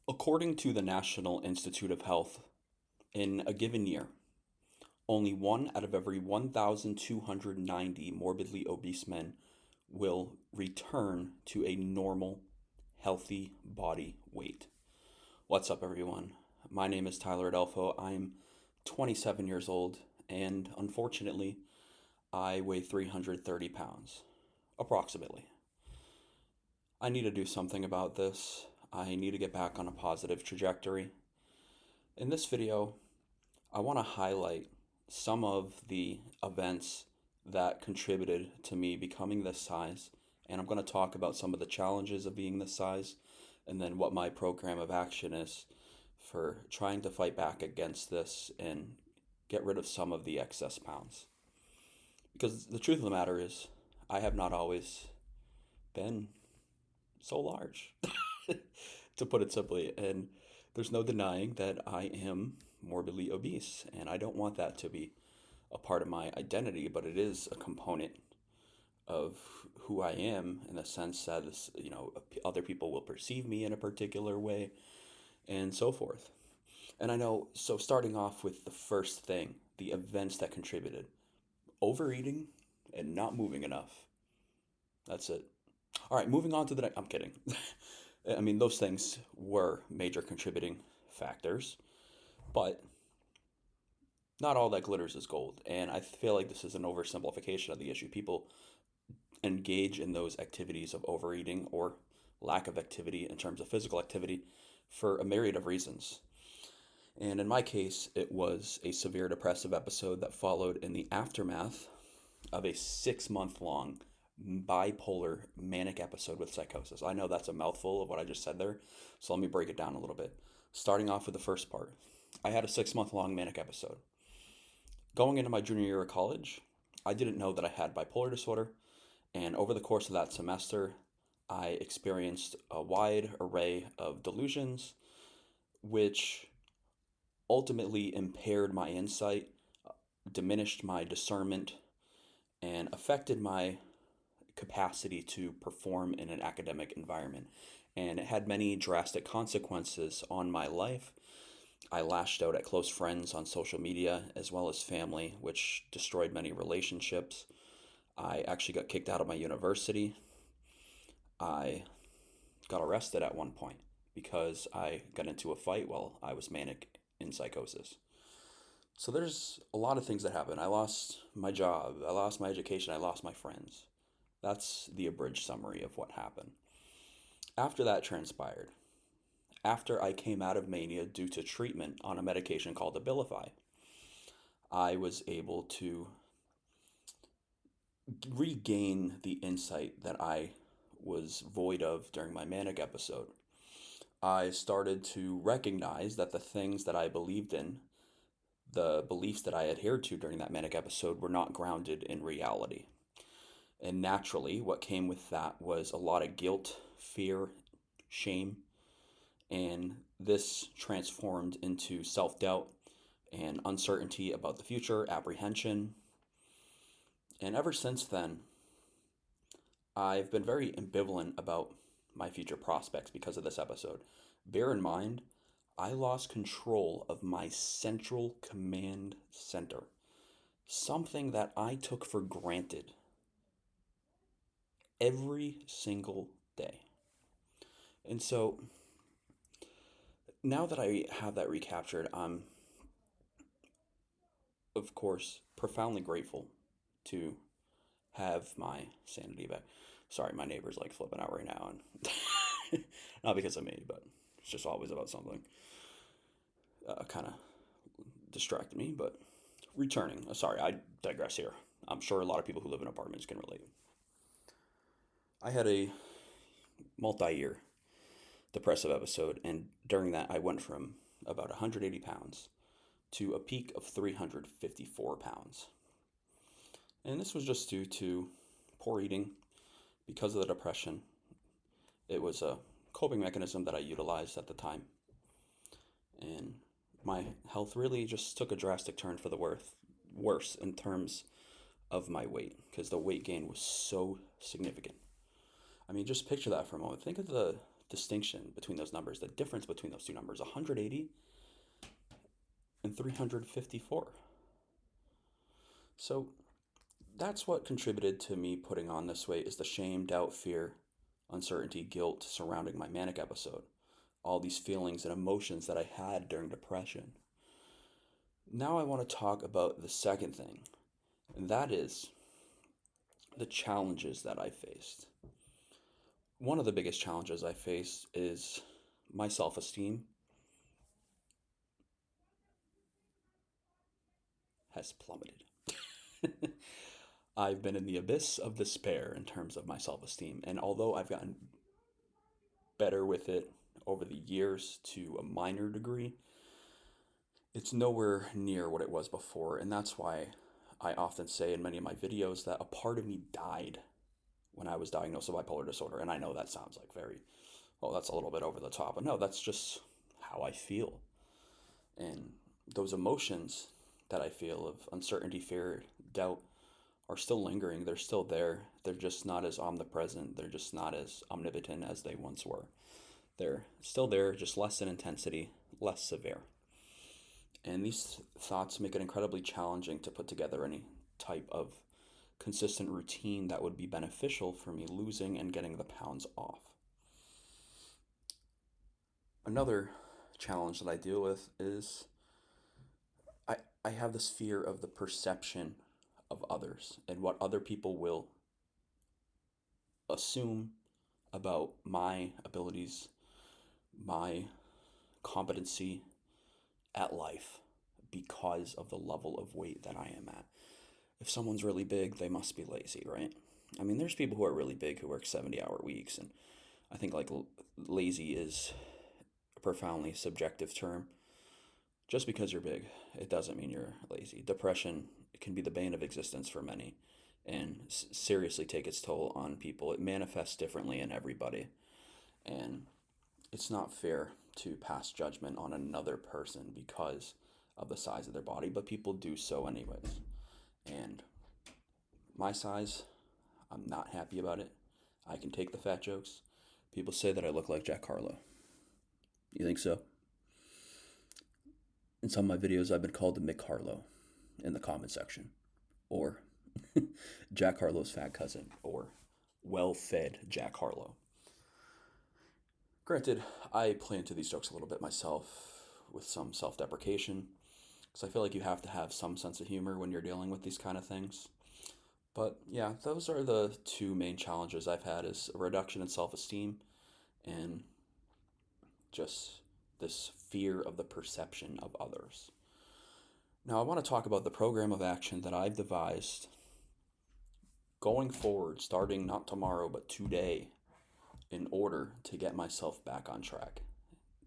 According to the National Institute of Health, in a given year, only one out of every 1,290 morbidly obese men will return to a normal, healthy body weight. What's up, everyone? My name is Tyler Adolfo. I'm 27 years old, and unfortunately, I weigh 330 pounds, approximately. I need to do something about this. I need to get back on a positive trajectory. In this video, I want to highlight some of the events that contributed to me becoming this size, and I'm going to talk about some of the challenges of being this size, and then what my program of action is for trying to fight back against this and get rid of some of the excess pounds. Because the truth of the matter is, I have not always been so large, to put it simply. And there's no denying that I am morbidly obese, and I don't want that to be a part of my identity, but it is a component of who I am in the sense that other people will perceive me in a particular way and so forth. And I know, so starting off with the first thing, the events that contributed: overeating and not moving enough. That's it. All right, moving on to the next. I'm kidding. I mean, those things were major contributing factors, but not all that glitters is gold. And I feel like this is an oversimplification of the issue. People engage in those activities of overeating or lack of activity in terms of physical activity for a myriad of reasons. And in my case, it was a severe depressive episode that followed in the aftermath of a 6 month long bipolar manic episode with psychosis. I know that's a mouthful of what I just said there, so let me break it down a little bit. Starting off with the first part, I had a 6 month long manic episode. Going into my junior year of college, I didn't know that I had bipolar disorder, and over the course of that semester, I experienced a wide array of delusions, which ultimately impaired my insight, diminished my discernment, and affected my capacity to perform in an academic environment. And it had many drastic consequences on my life. I lashed out at close friends on social media as well as family, which destroyed many relationships. I actually got kicked out of my university. I got arrested at one point because I got into a fight while I was manic in psychosis. So there's a lot of things that happened. I lost my job, I lost my education, I lost my friends. That's the abridged summary of what happened. After that transpired, after I came out of mania due to treatment on a medication called Abilify, I was able to regain the insight that I was void of during my manic episode. I started to recognize that the things that I believed in, the beliefs that I adhered to during that manic episode, were not grounded in reality. And naturally, what came with that was a lot of guilt, fear, shame, and this transformed into self doubt and uncertainty about the future, apprehension. And ever since then, I've been very ambivalent about my future prospects because of this episode. Bear in mind, I lost control of my central command center, something that I took for granted every single day. And so now that I have that recaptured, I'm, of course, profoundly grateful to have my sanity back. Sorry, my neighbor's like flipping out right now, and not because of me, but it's just always about something. Kind of distracted me, but returning. Sorry, I digress here. I'm sure a lot of people who live in apartments can relate. I had a multi year depressive episode, and during that, I went from about 180 pounds to a peak of 354 pounds. And this was just due to poor eating because of the depression. It was a coping mechanism that I utilized at the time. And my health really just took a drastic turn for the worse in terms of my weight because the weight gain was so significant. I mean, just picture that for a moment. Think of the distinction between those numbers, the difference between those two numbers, 180 and 354. So that's what contributed to me putting on this weight, is the shame, doubt, fear, uncertainty, guilt surrounding my manic episode. All these feelings and emotions that I had during depression. Now I want to talk about the second thing, and that is the challenges that I faced. One of the biggest challenges I faced is my self-esteem has plummeted. I've been in the abyss of despair in terms of my self-esteem, and although I've gotten better with it over the years to a minor degree, it's nowhere near what it was before, and that's why I often say in many of my videos that a part of me died when I was diagnosed with bipolar disorder. And I know that sounds like very, well, that's a little bit over the top, but no, that's just how I feel. And those emotions that I feel of uncertainty, fear, doubt are still lingering. They're still there. They're just not as omnipresent. They're just not as omnipotent as they once were. They're still there, just less in intensity, less severe. And these thoughts make it incredibly challenging to put together any type of consistent routine that would be beneficial for me losing and getting the pounds off. Another challenge that I deal with is I have this fear of the perception of others and what other people will assume about my abilities, my competency at life because of the level of weight that I am at. If someone's really big, they must be lazy, right? I mean, there's people who are really big who work 70-hour weeks, and I think like lazy is a profoundly subjective term. Just because you're big, it doesn't mean you're lazy. Depression can be the bane of existence for many and seriously take its toll on people. It manifests differently in everybody, and it's not fair to pass judgment on another person because of the size of their body, but people do so anyways. And my size, I'm not happy about it. I can take the fat jokes. People say that I look like Jack Harlow. You think so? In some of my videos, I've been called the Mick Harlow in the comment section, or Jack Harlow's fat cousin, or well-fed Jack Harlow. Granted, I play into these jokes a little bit myself with some self-deprecation, because I feel like you have to have some sense of humor when you're dealing with these kind of things. But yeah, those are the two main challenges I've had, is a reduction in self-esteem and just this fear of the perception of others. Now I want to talk about the program of action that I've devised going forward, starting not tomorrow, but today, in order to get myself back on track,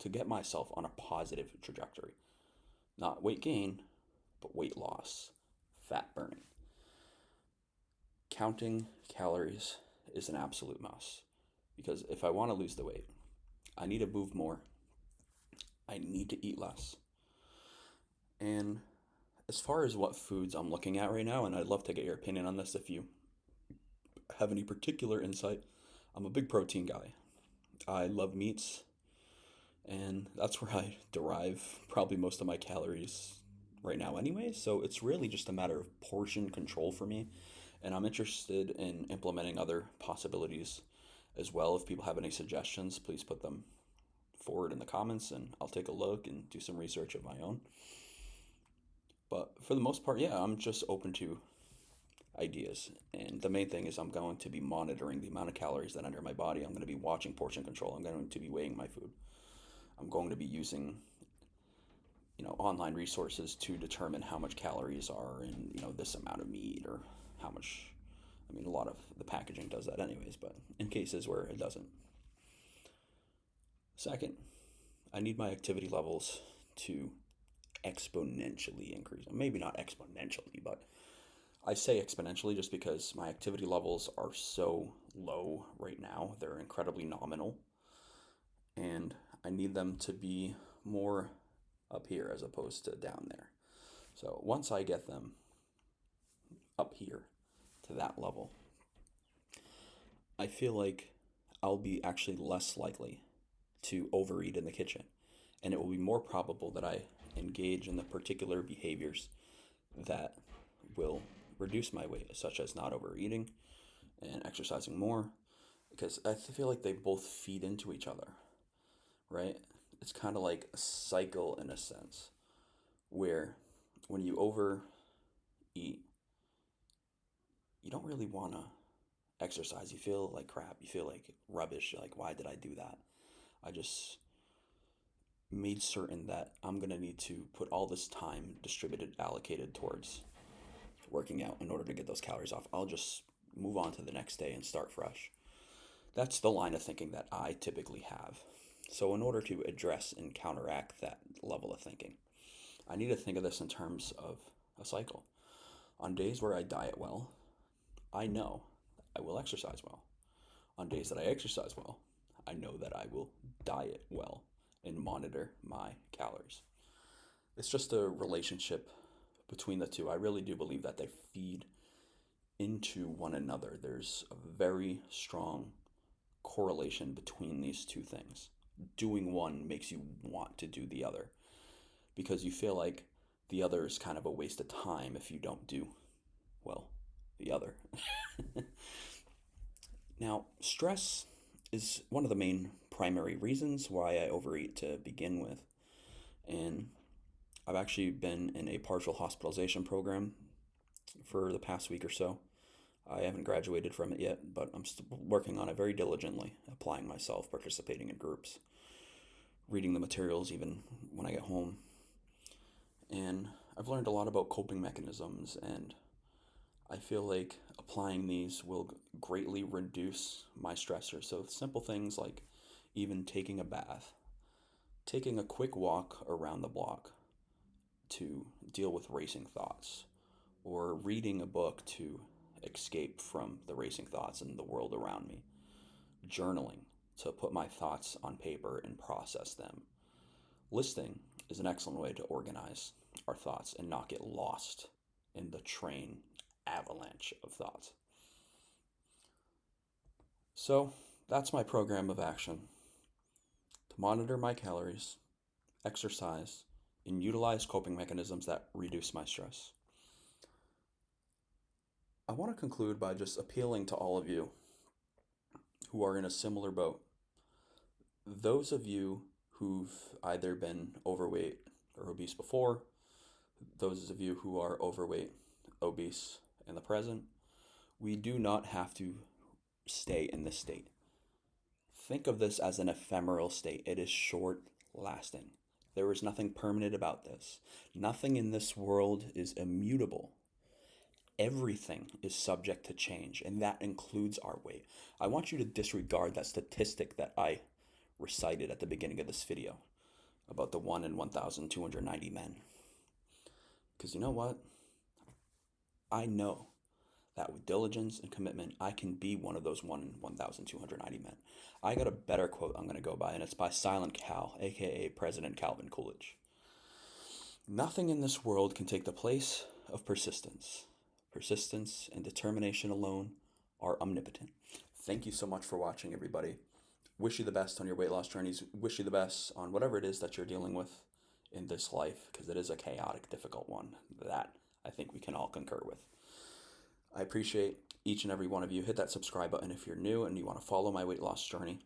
to get myself on a positive trajectory. Not weight gain, but weight loss, fat burning. Counting calories is an absolute must, because if I want to lose the weight, I need to move more. I need to eat less. And as far as what foods I'm looking at right now, and I'd love to get your opinion on this if you have any particular insight, I'm a big protein guy. I love meats, and that's where I derive probably most of my calories right now anyway. So it's really just a matter of portion control for me. And I'm interested in implementing other possibilities as well. If people have any suggestions, please put them forward in the comments and I'll take a look and do some research of my own. But for the most part, yeah, I'm just open to ideas. And the main thing is I'm going to be monitoring the amount of calories that enter my body. I'm going to be watching portion control. I'm going to be weighing my food. I'm going to be using online resources to determine how much calories are in this amount of meat, or how much. I mean, a lot of the packaging does that anyways, but in cases where it doesn't. Second, I need my activity levels to exponentially increase. Maybe not exponentially, but I say exponentially just because my activity levels are so low right now. They're incredibly nominal, and I need them to be more up here as opposed to down there. So once I get them up here to that level, I feel like I'll be actually less likely to overeat in the kitchen. And it will be more probable that I engage in the particular behaviors that will reduce my weight, such as not overeating and exercising more, because I feel like they both feed into each other, right? It's kind of like a cycle in a sense, where when you overeat, you don't really want to exercise. You feel like crap. You feel like rubbish. You're like, why did I do that? I just made certain that I'm going to need to put all this time distributed, allocated towards working out in order to get those calories off. I'll just move on to the next day and start fresh. That's the line of thinking that I typically have. So in order to address and counteract that level of thinking, I need to think of this in terms of a cycle. On days where I diet well, I know I will exercise well. On days that I exercise well, I know that I will diet well and monitor my calories. It's just a relationship between the two. I really do believe that they feed into one another. There's a very strong correlation between these two things. Doing one makes you want to do the other because you feel like the other is kind of a waste of time if you don't do, well, the other. Now, stress is one of the main primary reasons why I overeat to begin with. And I've actually been in a partial hospitalization program for the past week or so. I haven't graduated from it yet, but I'm still working on it very diligently, applying myself, participating in groups, reading the materials even when I get home. And I've learned a lot about coping mechanisms, and I feel like applying these will greatly reduce my stressors. So simple things like even taking a bath, taking a quick walk around the block to deal with racing thoughts, or reading a book to escape from the racing thoughts and the world around me, journaling to put my thoughts on paper and process them. Listing is an excellent way to organize our thoughts and not get lost in the train avalanche of thoughts. So that's my program of action: to monitor my calories, exercise, and utilize coping mechanisms that reduce my stress. I want to conclude by just appealing to all of you who are in a similar boat. Those of you who've either been overweight or obese before, those of you who are overweight, obese in the present, we do not have to stay in this state. Think of this as an ephemeral state. It is short lasting. There is nothing permanent about this. Nothing in this world is immutable. Everything is subject to change, and that includes our weight. I want you to disregard that statistic that I recited at the beginning of this video about the 1 in 1,290 men. Because you know what? I know that with diligence and commitment, I can be one of those 1 in 1,290 men. I got a better quote I'm going to go by, and it's by Silent Cal, aka President Calvin Coolidge. Nothing in this world can take the place of persistence. Persistence and determination alone are omnipotent. Thank you so much for watching, everybody. Wish you the best on your weight loss journeys. Wish you the best on whatever it is that you're dealing with in this life, because it is a chaotic, difficult one. That I think we can all concur with. I appreciate each and every one of you. Hit that subscribe button if you're new and you want to follow my weight loss journey.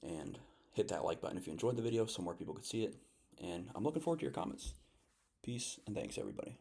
And hit that like button if you enjoyed the video so more people could see it. And I'm looking forward to your comments. Peace and thanks, everybody.